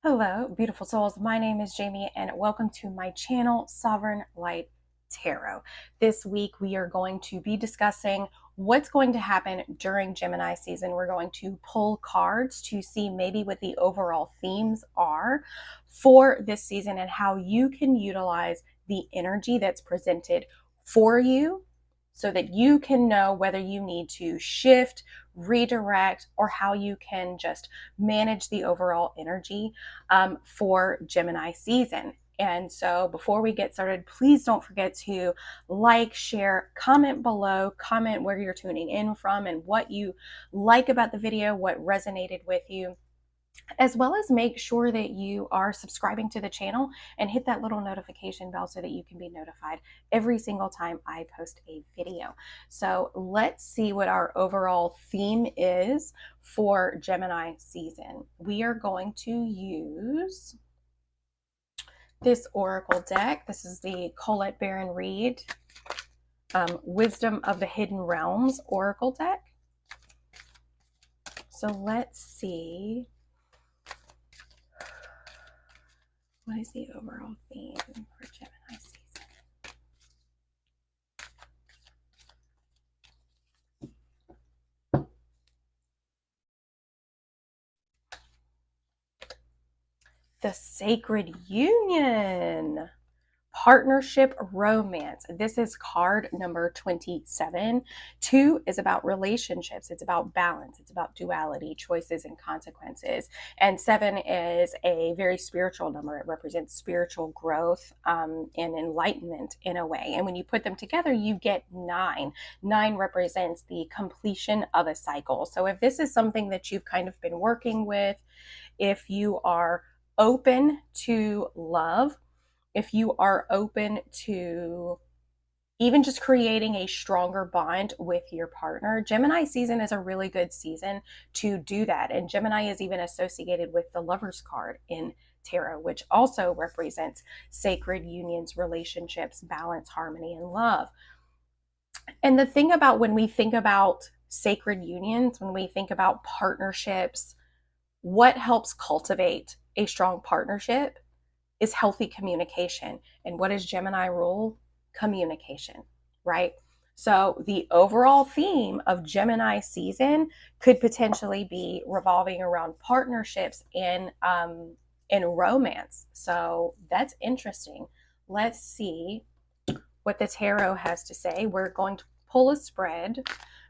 Hello, beautiful souls. My name is Jamie, and welcome to my channel, Sovereign Light Tarot. This week, we are going to be discussing what's going to happen during Gemini season. We're going to pull cards to see maybe what the overall themes are for this season and how you can utilize the energy that's presented for you so that you can know whether you need to shift, redirect, or how you can just manage the overall energy for Gemini season. And so before we get started, please don't forget to like, share, comment below, comment where you're tuning in from and what you like about the video, what resonated with you, as well as make sure that you are subscribing to the channel and hit that little notification bell so that you can be notified every single time I post a video. So let's see what our overall theme is for Gemini season. We are going to use this oracle deck. This is the Colette Baron Reed Wisdom of the Hidden Realms oracle deck. So let's see. What is the overall theme for Gemini season? The Sacred Union. Partnership romance. This is card number 27. 2 is about relationships. It's about balance. It's about duality, choices, and consequences. And 7 is a very spiritual number. It represents spiritual growth and enlightenment in a way. And when you put them together, you get 9. 9 represents the completion of a cycle. So if this is something that you've kind of been working with, if you are open to love, if you are open to even just creating a stronger bond with your partner, Gemini season is a really good season to do that. And Gemini is even associated with the Lover's card in tarot, which also represents sacred unions, relationships, balance, harmony, and love. And the thing about when we think about sacred unions, when we think about partnerships, what helps cultivate a strong partnership is healthy communication. And what is Gemini rule? Communication, right? So the overall theme of Gemini season could potentially be revolving around partnerships and romance. So that's interesting. Let's see what the tarot has to say. We're going to pull a spread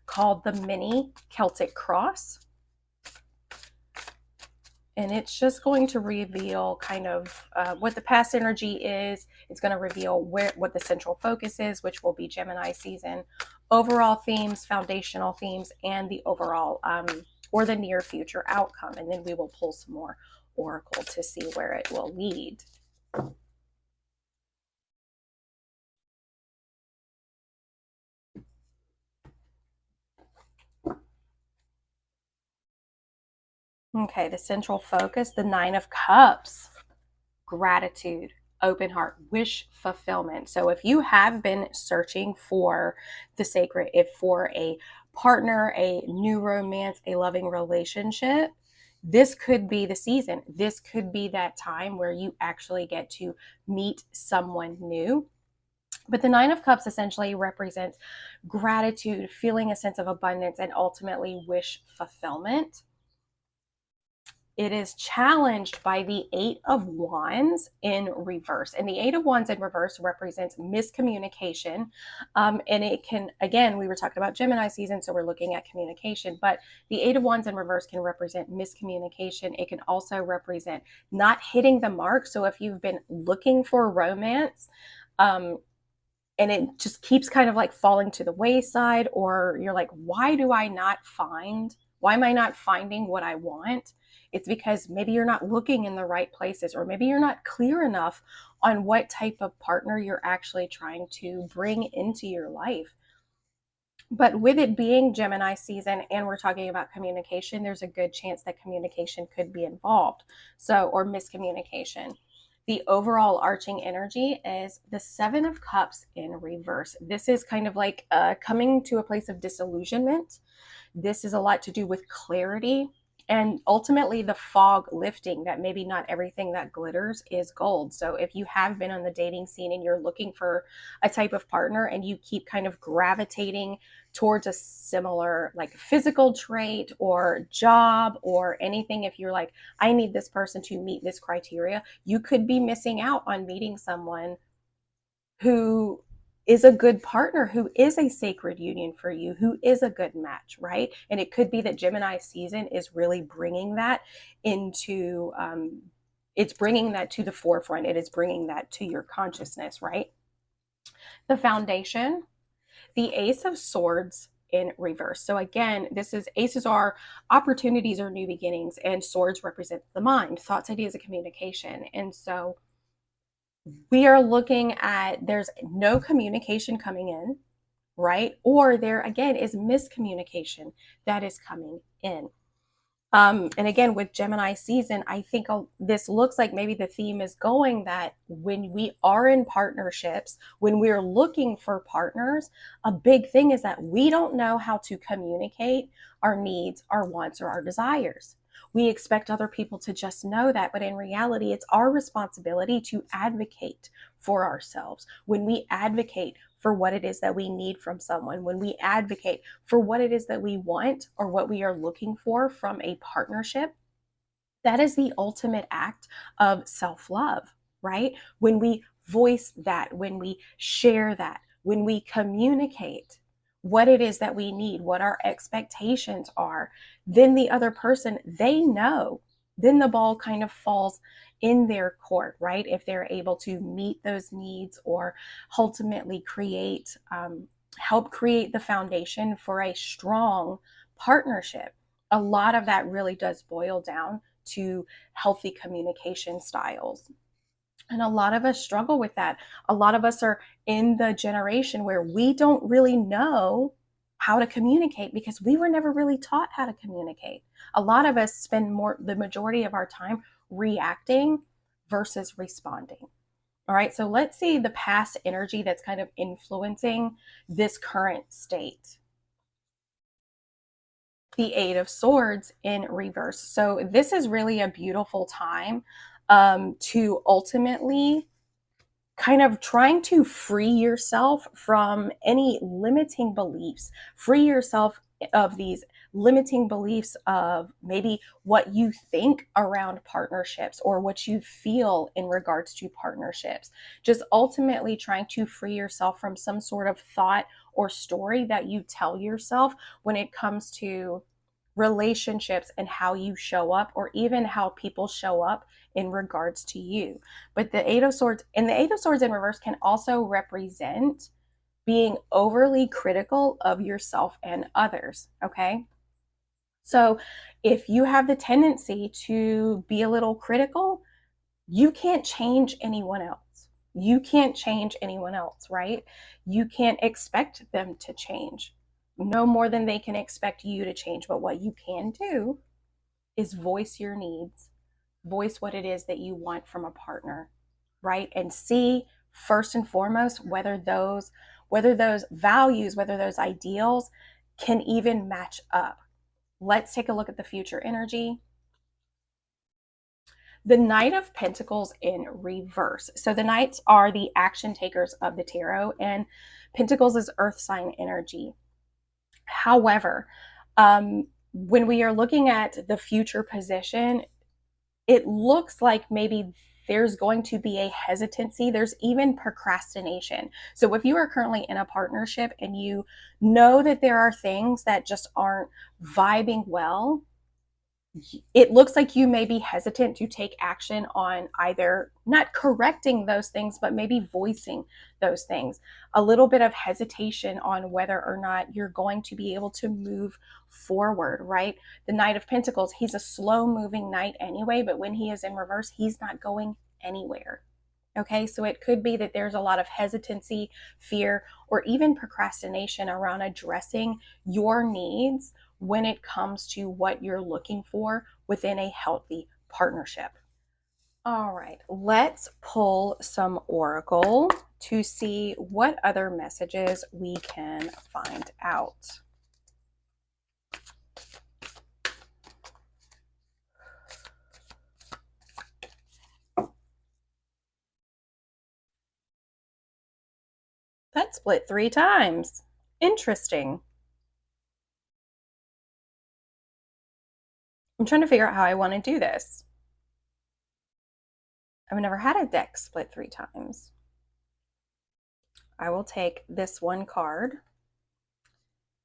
called the Mini Celtic Cross. And it's just going to reveal kind of what the past energy is. It's going to reveal what the central focus is, which will be Gemini season, overall themes, foundational themes, and the overall or the near future outcome. And then we will pull some more oracle to see where it will lead. Okay, the central focus, the 9 of Cups, gratitude, open heart, wish fulfillment. So if you have been searching for the sacred, if for a partner, a new romance, a loving relationship, this could be the season. This could be that time where you actually get to meet someone new. But the 9 of Cups essentially represents gratitude, feeling a sense of abundance, and ultimately wish fulfillment. It is challenged by the 8 of Wands in reverse. And the 8 of Wands in reverse represents miscommunication. And it can, again, we were talking about Gemini season, so we're looking at communication. But the 8 of Wands in reverse can represent miscommunication. It can also represent not hitting the mark. So if you've been looking for romance, and it just keeps kind of like falling to the wayside, or you're like, why am I not finding what I want? It's because maybe you're not looking in the right places, or maybe you're not clear enough on what type of partner you're actually trying to bring into your life. But with it being Gemini season and we're talking about communication, there's a good chance that communication could be involved. So, or miscommunication. The overall arching energy is the 7 of Cups in reverse. This is kind of like coming to a place of disillusionment. This is a lot to do with clarity. And ultimately, the fog lifting, that maybe not everything that glitters is gold. So if you have been on the dating scene and you're looking for a type of partner and you keep kind of gravitating towards a similar like physical trait or job or anything, if you're like, I need this person to meet this criteria, you could be missing out on meeting someone who is a good partner, who is a sacred union for you, who is a good match, right? And it could be that Gemini season is really bringing that into, it's bringing that to the forefront. It is bringing that to your consciousness, right? The foundation, the Ace of Swords in reverse. So again, this is, aces are opportunities or new beginnings, and swords represent the mind, thoughts, ideas, and communication. And so we are looking at, there's no communication coming in, right? Or there again is miscommunication that is coming in. And again, with Gemini season, I think this looks like maybe the theme is going that when we are in partnerships, when we're looking for partners, a big thing is that we don't know how to communicate our needs, our wants, or our desires. We expect other people to just know that, but in reality, it's our responsibility to advocate for ourselves. When we advocate for what it is that we need from someone, when we advocate for what it is that we want or what we are looking for from a partnership, that is the ultimate act of self-love, right? When we voice that, when we share that, when we communicate what it is that we need, what our expectations are, then the other person, they know, then the ball kind of falls in their court, right? If they're able to meet those needs or ultimately create, help create the foundation for a strong partnership. A lot of that really does boil down to healthy communication styles. And a lot of us struggle with that. A lot of us are in the generation where we don't really know how to communicate because we were never really taught how to communicate. A lot of us spend the majority of our time reacting versus responding. All right, so let's see the past energy that's kind of influencing this current state. The Eight of Swords in reverse. So this is really a beautiful time to ultimately kind of trying to free yourself from any limiting beliefs, free yourself of these limiting beliefs of maybe what you think around partnerships or what you feel in regards to partnerships. Just ultimately trying to free yourself from some sort of thought or story that you tell yourself when it comes to relationships and how you show up, or even how people show up in regards to you. But the Eight of Swords and the Eight of Swords in reverse can also represent being overly critical of yourself and others. Okay. So if you have the tendency to be a little critical, you can't change anyone else. You can't change anyone else, right? You can't expect them to change no more than they can expect you to change. But what you can do is voice your needs, voice what it is that you want from a partner, right? And see first and foremost whether those values, whether those ideals can even match up. Let's take a look at the future energy. The Knight of Pentacles in reverse. So the Knights are the action takers of the tarot, and Pentacles is earth sign energy. However, when we are looking at the future position, it looks like maybe there's going to be a hesitancy. There's even procrastination. So if you are currently in a partnership and you know that there are things that just aren't vibing well, it looks like you may be hesitant to take action on either not correcting those things, but maybe voicing those things. A little bit of hesitation on whether or not you're going to be able to move forward, right? The Knight of Pentacles, he's a slow moving knight anyway, but when he is in reverse, he's not going anywhere. Okay, so it could be that there's a lot of hesitancy, fear, or even procrastination around addressing your needs when it comes to what you're looking for within a healthy partnership. All right, let's pull some oracle to see what other messages we can find out. deck split 3 times. Interesting. I'm trying to figure out how I want to do this. I've never had a deck split 3 times. I will take this one card.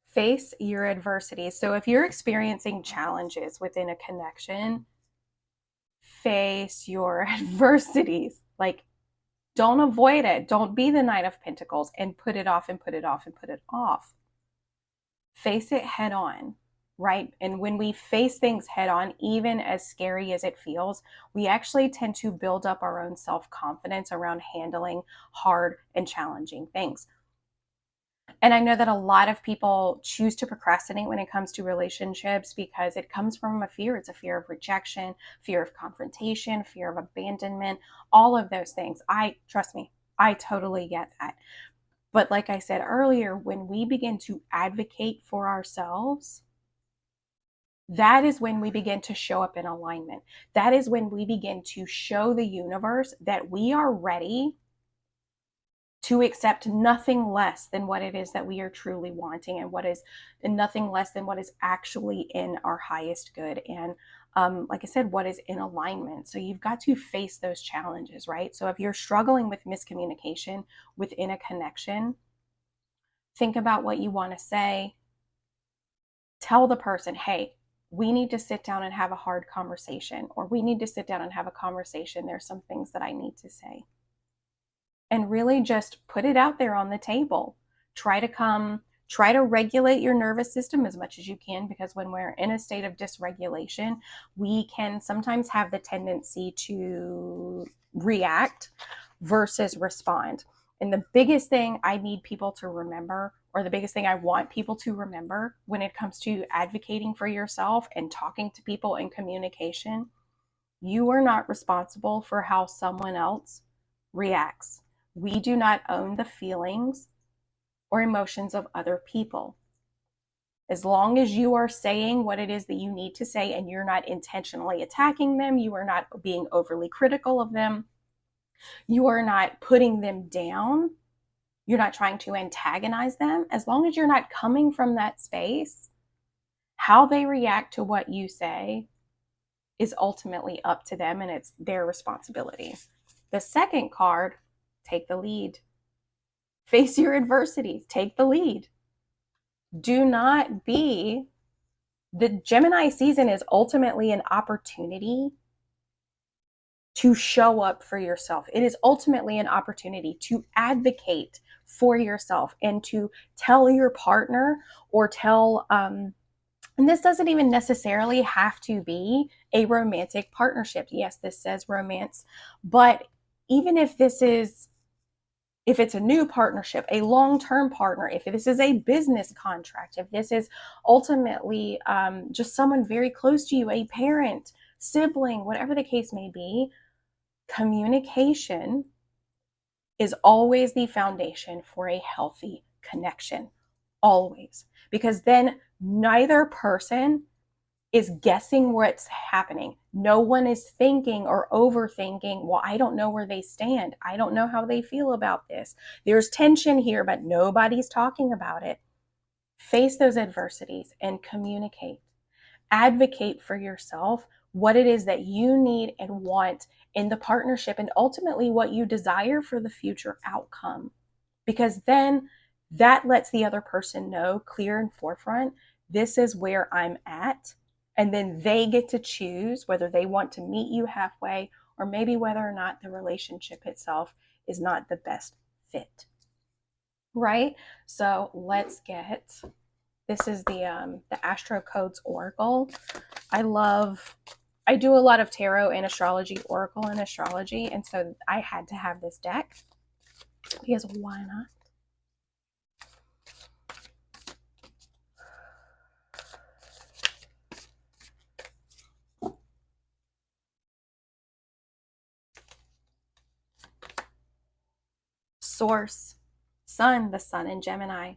Face your adversities. So if you're experiencing challenges within a connection, face your adversities. Like, don't avoid it. Don't be the Knight of Pentacles and put it off and put it off and put it off. Face it head on, right? And when we face things head on, even as scary as it feels, we actually tend to build up our own self-confidence around handling hard and challenging things. And I know that a lot of people choose to procrastinate when it comes to relationships because it comes from a fear. It's a fear of rejection, fear of confrontation, fear of abandonment, all of those things. Trust me, I totally get that. But like I said earlier, when we begin to advocate for ourselves, that is when we begin to show up in alignment. That is when we begin to show the universe that we are ready to accept nothing less than what it is that we are truly wanting, and nothing less than what is actually in our highest good. And like I said, what is in alignment. So you've got to face those challenges, right? So if you're struggling with miscommunication within a connection, think about what you want to say. Tell the person, hey, we need to sit down and have a hard conversation, or we need to sit down and have a conversation. There's some things that I need to say. And really just put it out there on the table. Try to regulate your nervous system as much as you can, because when we're in a state of dysregulation, we can sometimes have the tendency to react versus respond. And the biggest thing I need people to remember, or the biggest thing I want people to remember when it comes to advocating for yourself and talking to people in communication, you are not responsible for how someone else reacts. We do not own the feelings or emotions of other people. As long as you are saying what it is that you need to say and you're not intentionally attacking them, you are not being overly critical of them, you are not putting them down, you're not trying to antagonize them, as long as you're not coming from that space, how they react to what you say is ultimately up to them, and it's their responsibility. The second card, take the lead. Face your adversities. Take the lead. Do not be... The Gemini season is ultimately an opportunity to show up for yourself. It is ultimately an opportunity to advocate for yourself and to tell your partner, or tell, and this doesn't even necessarily have to be a romantic partnership. Yes, this says romance, but even if it's a new partnership, a long-term partner, if this is a business contract, if this is ultimately just someone very close to you, a parent, sibling, whatever the case may be, communication is always the foundation for a healthy connection. Always. Because then neither person is guessing what's happening. No one is thinking or overthinking, well, I don't know where they stand. I don't know how they feel about this. There's tension here, but nobody's talking about it. Face those adversities and communicate. Advocate for yourself what it is that you need and want in the partnership, and ultimately what you desire for the future outcome. Because then that lets the other person know clear and forefront, this is where I'm at. And then they get to choose whether they want to meet you halfway, or maybe whether or not the relationship itself is not the best fit. Right? So let's get, this is the Astro Codes Oracle. I do a lot of tarot and astrology, oracle and astrology, and so I had to have this deck because why not? Source, Sun, the Sun in Gemini,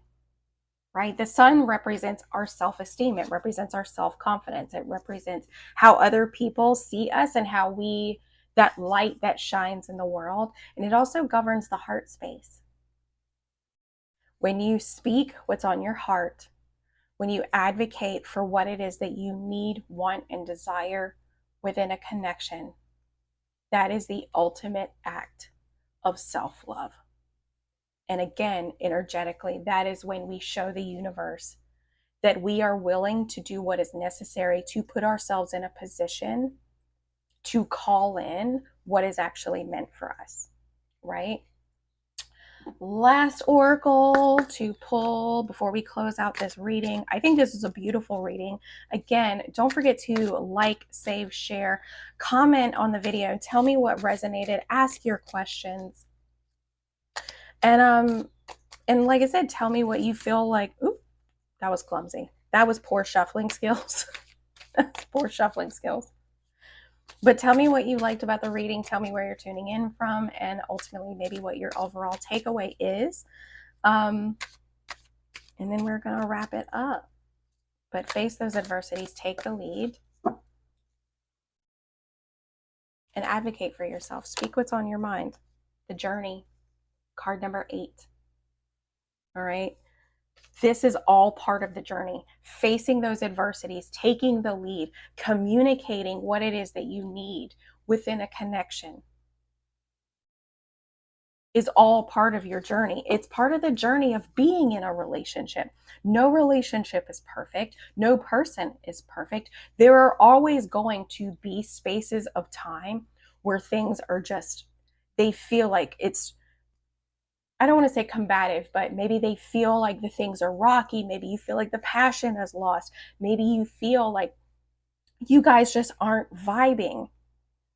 right? The Sun represents our self-esteem. It represents our self-confidence. It represents how other people see us and how that light that shines in the world. And it also governs the heart space. When you speak what's on your heart, when you advocate for what it is that you need, want, and desire within a connection, that is the ultimate act of self-love. And again, energetically, that is when we show the universe that we are willing to do what is necessary to put ourselves in a position to call in what is actually meant for us, right? Last oracle to pull before we close out this reading. I think this is a beautiful reading. Again, don't forget to like, save, share, comment on the video. Tell me what resonated. Ask your questions. And like I said, tell me what you feel like. Ooh, that was clumsy. That was poor shuffling skills. That's poor shuffling skills. But tell me what you liked about the reading. Tell me where you're tuning in from, and ultimately maybe what your overall takeaway is. And then we're going to wrap it up. But face those adversities, take the lead, and advocate for yourself. Speak what's on your mind. The journey, card number 8. All right. This is all part of the journey. Facing those adversities, taking the lead, communicating what it is that you need within a connection is all part of your journey. It's part of the journey of being in a relationship. No relationship is perfect. No person is perfect. There are always going to be spaces of time where things are just, they feel like it's, I don't want to say combative, but maybe they feel like the things are rocky. Maybe you feel like the passion is lost. Maybe you feel like you guys just aren't vibing.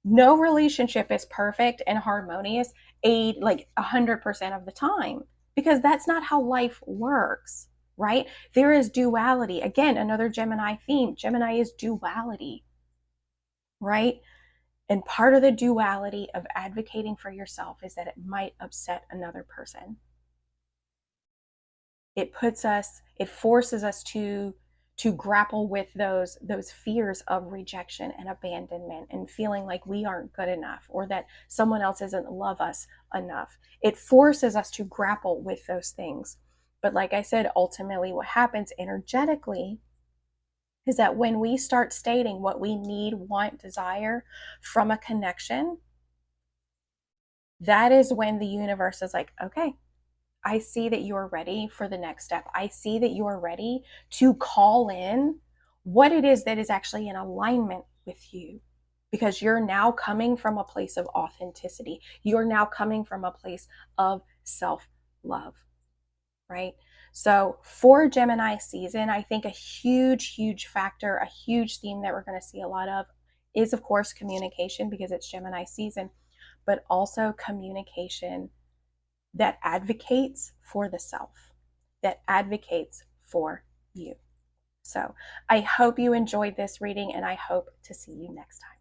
No relationship is perfect and harmonious like 100% of the time, because that's not how life works, right? There is duality. Again, another Gemini theme. Gemini is duality, right? And part of the duality of advocating for yourself is that it might upset another person. It forces us to grapple with those fears of rejection and abandonment and feeling like we aren't good enough or that someone else doesn't love us enough. It forces us to grapple with those things. But like I said, ultimately what happens energetically is that when we start stating what we need, want, desire from a connection, that is when the universe is like, okay, I see that you're ready for the next step. I see that you're ready to call in what it is that is actually in alignment with you, because you're now coming from a place of authenticity. You're now coming from a place of self-love, right? So for Gemini season, I think a huge factor, a huge theme that we're going to see a lot of is, of course, communication, because it's Gemini season, but also communication that advocates for the self, that advocates for you. So I hope you enjoyed this reading, and I hope to see you next time.